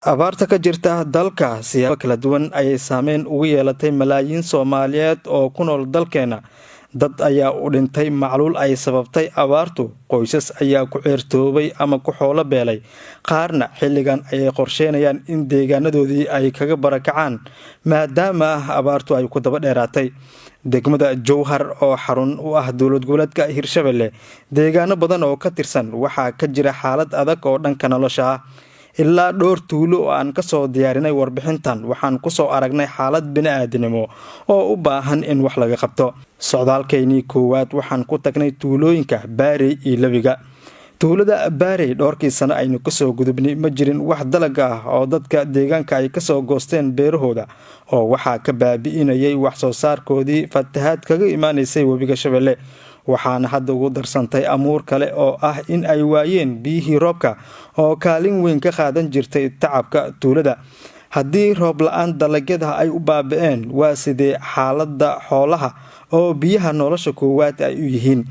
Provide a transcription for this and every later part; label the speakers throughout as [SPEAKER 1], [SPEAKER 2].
[SPEAKER 1] abaarta ka jirta dalka siyaabo kala duwan ayay saameyn ugu yeelatay malaayiin Soomaaliyeed oo ku nool dalkeena. Dad ayaa u dhintay macluul ay sababtay abaartu, qoysas ayaa ku ceertoobay ama ku xoolo beelay. Qaarna xilligan ayay qorsheynayaan in deegaanadoodii ay kaga barakacaan maadaama abaartu ay ku daba dheeraatay. Degmada Jowhar oo xarun u ah dowlad goboleedka Hirshabelle, deegaano badan oo ka tirsan waxaa ka jira xaalad adag oo dhanka nolosha ah. ilaa dhowr tuulo oo aan ka soo diyaarinay warbixintan waxaan ku soo aragnay xaalad bini'aadanimo oo u baahan in wax laga qabto. Socdaalkeennii koowaad waxaan ku tagnay tuulooyinka Baarey iyo Lawiga. Tuulada Baarey dhowrkii sano aynu ka soo gudubnay ma jirin wax dalag ah oo dadka deegaanka ay ka soo goosteen beerahooda oo waxaa ka baabi'inayay wax soo saarkoodii fatahaad kaga imaanaysay webiga Shabeelle. waxaana hadda ugu darsantay amuur kale oo ah in ay waayeen biyihii roobka oo kaalin weyn ka qaadan jirtay tacabka tuulada. haddii roob la'aan dalagyada ay u baaba'een, waa sidee xaaladda xoolaha oo biyaha nolosha koowaad ay u yihiin.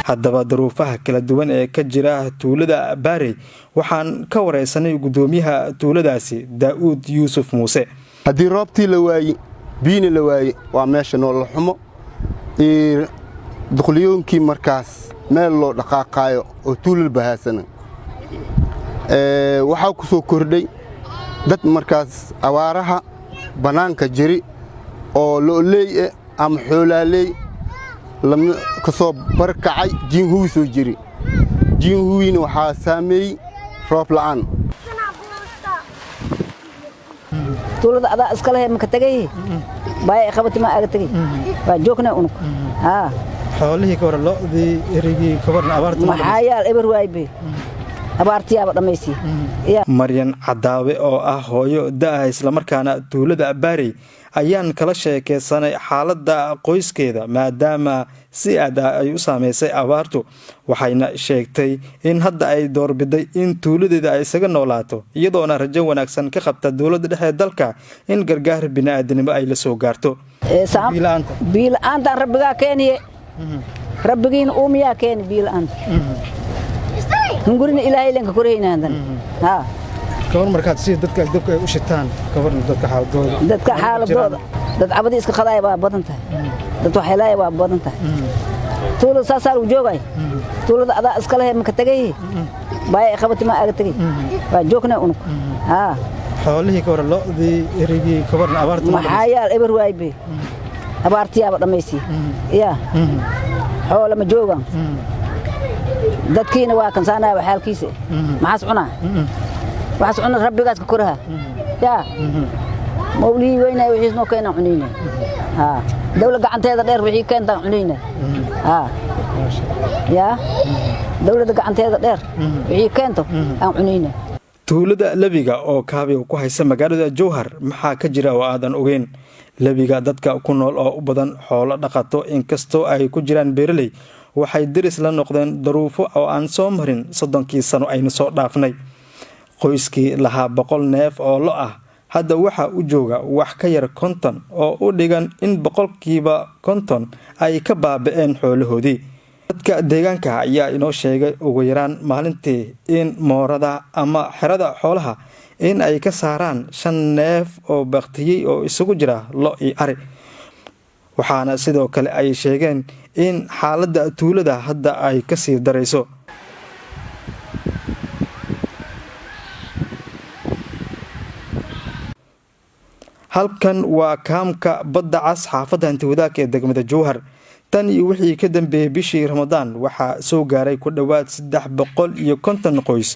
[SPEAKER 1] haddaba duruufaha kala duwan ee ka jira tuulada Baarey waxaan ka wareysanay gudoomiyaha tuuladaasi Daa'uud Yuusuf Muuse.
[SPEAKER 2] haddii roobtii la waayey biyina la waayey waa meesha nolol xumo duqliyoonkii markaas meel loo dhaqaaqaayo oo tuulal bahaasana waxaa ku soo kordhay dad markaas awaaraha bannaanka jiri oo lo'oley ama xoolaaley lama kasoo barkacay jiinhuwi soo jiri. jiinhuwiina waxaa saameeyey roob la'aan.
[SPEAKER 3] tuulada adaa iska leh ma ka tagay baay qabti ma aga tagay waa joogna unug
[SPEAKER 1] xoolihii ka war lo'dii erigii ka warna abaarta
[SPEAKER 3] maxaa yaal eber waaybe abaartiyaaba dhamaysi.
[SPEAKER 1] Maryan Cadaawe oo ah hooyo da' isla markaana tuulada Baarey ayaan kala sheekeysanay xaaladda qoyskeeda maadaama si aad ay u saameysay abaartu. waxayna sheegtay in hadda ay doorbiday in tuuladeeda ay isaga noolaato iyadoona rajo wanaagsan ka qabta dowladda dhexe dalka in gargaar bini'aadanimo ay la soo gaarto.
[SPEAKER 3] biila'aanta rabbigaa keeniye rabbigiina uumiyaa keeni biila'aanta hungurina ilaahay lenka koreynaandan
[SPEAKER 1] kawar markaad si dadka dabka ay u shitaan kawarna dadka xaaladooda dad cabadi iska qadaay waa badan tahay dad waxay waa badan tahay. tuulada saasaa lagu joogay tuulada adaa iska leh ma ka tagay baay qabti ma aga tagay waa joogna unug xoolihii ka war lo'dii erigii ka warna abaarta
[SPEAKER 3] maxaa yaal eber waaybe abaartiyaaba dhamaysi xoola ma joogaan dadkiina waa kansaanaya xaalkiisa maxaas cunaa waxaas cuna rabbigaas ka koraha mawlihii weynaa wixiis noo keenaan cunayna dawla gacanteeda dheer wixii keentaan cunayna dawladda gacanteeda dheer wixii keento aan cunayna.
[SPEAKER 1] tuulada Lawiga oo kaabiga ku haysa magaalada Jowhar maxaa ka jira oo aadan ogeyn. Lawiga dadka ku nool oo u badan xoolo dhaqato inkastoo ay ku jiraan beeraley waxay diris la noqdeen daruufo oo aan soo marin 30 sano aynu soo dhaafnay. qoyskii lahaa 100 neef oo lo ah hadda waxa u jooga wax ka yar 50 oo u dhigan in 50% ay ka baaba'een xoolahoodii. dadka deegaanka ayaa inoo sheegay ugu yaraan maalintii in moorada ama xerada xoolaha in ay ka saaraan 5 neef oo baqtiyay oo isugu jira lo iyo ari. waxaana sidoo kale ay sheegeen in xaaladda tuulada hadda ay ka sii darayso. halkan waa kaamka badda cas xaafadda Hantiwadaag ee degmada Jowhar. tan iyo wixii ka dambeeyay bishii Ramadaan waxaa soo gaaray ku dhawaad 350 qoys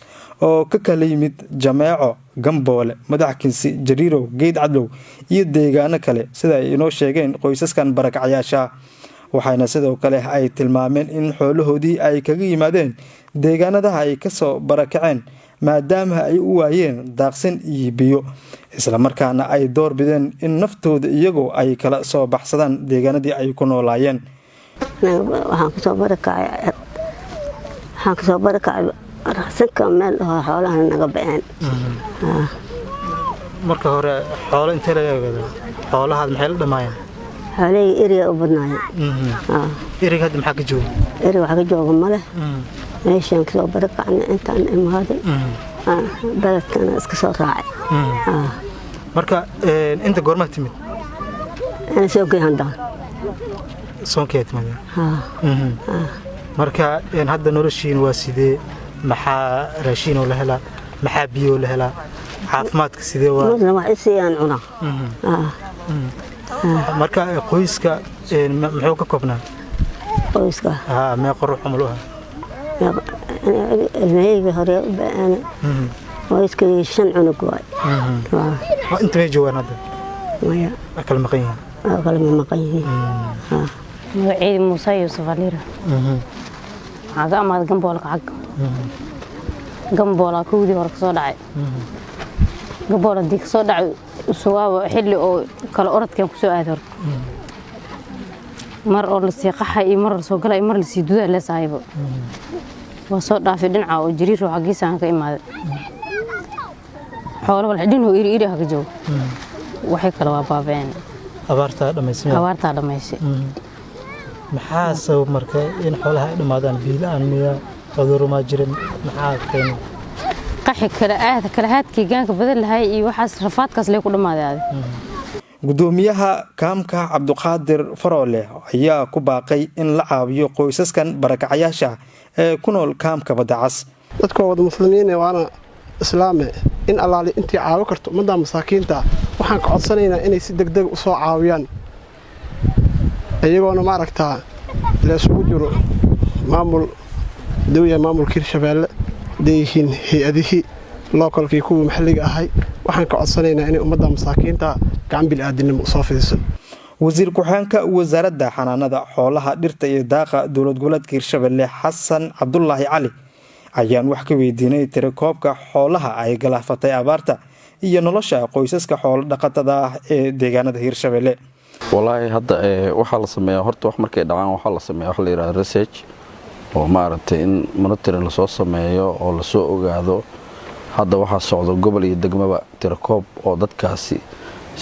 [SPEAKER 1] oo ka kala yimid Jameeco, Gamboole, Madaxkinsi, Jariiro, Geed Cadlow iyo deegaano kale sida ay inoo sheegeen qoysaskan barakacayaasha. waxayna sidoo kale ay tilmaameen in xoolahoodii ay kaga yimaadeen deegaanada ay ka soo barakaceen maadaama ay u waayeen daaqsin iyo biyo isla markaana ay door bideen in naftooda iyagoo ay kala soo baxsadaan deegaanadii ay ku noolaayeen.
[SPEAKER 4] waxaan ka soo barakacay raxsanka meel xoolaha naga bixeen.
[SPEAKER 1] marka hore xoolo intee laga eegay xoolaha maxay la dhamaayeen
[SPEAKER 4] xoolaha eriga u badnaayeen
[SPEAKER 1] eriga hadda maxaa ka jooga
[SPEAKER 4] eri waxa ka jooga male meeshaan kasoo barakacna intaan imaaday beledkana iska soo raacay
[SPEAKER 1] marka inta goorma timid
[SPEAKER 4] ana soo geeyandaan
[SPEAKER 1] soonkeed timid marka hadda noloshiin waa sidee maxaa raashin oo la helaa maxaa biyo la helaa caafimaadka sidee waa
[SPEAKER 4] marna wax isiyaan cuna
[SPEAKER 1] marka qoyska muxuu ka koobnaa
[SPEAKER 4] qoyska
[SPEAKER 1] mee qoruux umul ah
[SPEAKER 4] ilmahayga hore u ba'ana qoyska 5 cunug waay
[SPEAKER 1] inta may joogaan hadda
[SPEAKER 4] maya
[SPEAKER 1] kala maqan
[SPEAKER 4] yihiin
[SPEAKER 5] magaciidi Muuse Yuusuf Aliira aga amaad gamboolka xaq gamboolka kuudii hore soo dhacay gamboolka dii soo dhacay suwaabo xilli oo kala orodkan ku soo aaday mar oo la sii qaxay mar soo galay mar la sii duuday la saahibo waa soo dhaafay dhinaca oo jiriir oo xagiisa ka imaaday xoolo wal xidhin oo iri ha ka joog waxay kala waa baabeen
[SPEAKER 1] abaarta
[SPEAKER 5] dhamaysay
[SPEAKER 1] maxaa sabab marka in xoolaha ay dhamaadaan biilaan miya cudurro ma jirin maxaa keenay
[SPEAKER 5] qaxi kala haadkii gaanka badan lahay iyo waxaas rafaadkaas leh ku dhamaaday
[SPEAKER 1] gudoomiyaha kaamka Cabduqaadir Faroole ayaa ku baaqay in la caawiyo qoysaskan barakacayaasha ee ku nool kaamka Badacas
[SPEAKER 6] dadka wada muslimiin waana islaame in allaali intii caawi karto umada masaakiinta waxaan ka codsanaynaa inay si degdeg u soo caawiyaan ayagoona ma aragtaa la isugu jiro maamulka Hirshabeelle deehin hay'adihii localkii kuwa maxalliga ahay waxaan ka codsanaynaa inay umada masaakiinta gacan bil aadinimo soo fidiso
[SPEAKER 1] wasiir ku-xigeenka wasaaradda xanaanada xoolaha dhirta iyo daaqa dowlad goboleedka Hirshabeelle Xasan Cabdullaahi Cali ayaan wax ka weydiinay tirakoobka xoolaha ay galaafatay abaarta iyo nolosha qoysaska xoolo dhaqatada ah ee deegaanada Hirshabeelle
[SPEAKER 7] والله هذا وحلا سميه هرت وح مركي دعان وحلا سميه وحلا يرى ريسيرش ومعرفة إن منطقة الصوص سميه أو السوق وجاهده هذا وح صعود قبل يدقم بقى تركوب أو ضد كاسي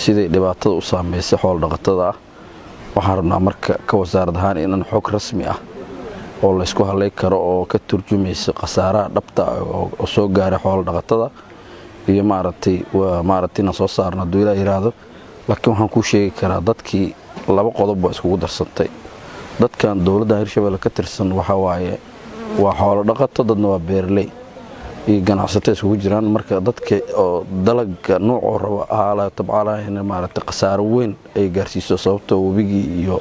[SPEAKER 7] سيد دبعت وسامي سحول ضغطة وحرنا مركة كوزارة هاني إن حك رسمي أو لسكوها ليكر أو كترجمي قصارى ضبطة أو سوق جاري حول ضغطة هي معرفتي نصوص صارنا دويلا يراده laakiin waxaan ku sheegi karaa dadkii laba qodob oo isku darsantay dadkan dawladda Hirshabeelle ka tirsan waxa waaye waa xoolo dhaqato dadna waa beerley iyo ganacsato isku jiraan marka dadka oo dalagga nooc raba aala tabcaala in maaragtay qasaaro weyn ay gaarsiiso sababtoo wabigi iyo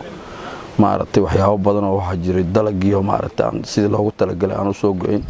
[SPEAKER 7] maaragtay waxyaabo badan oo waxa jiray dalag iyo maaragtay sidii loogu talagalay aan u soo go'in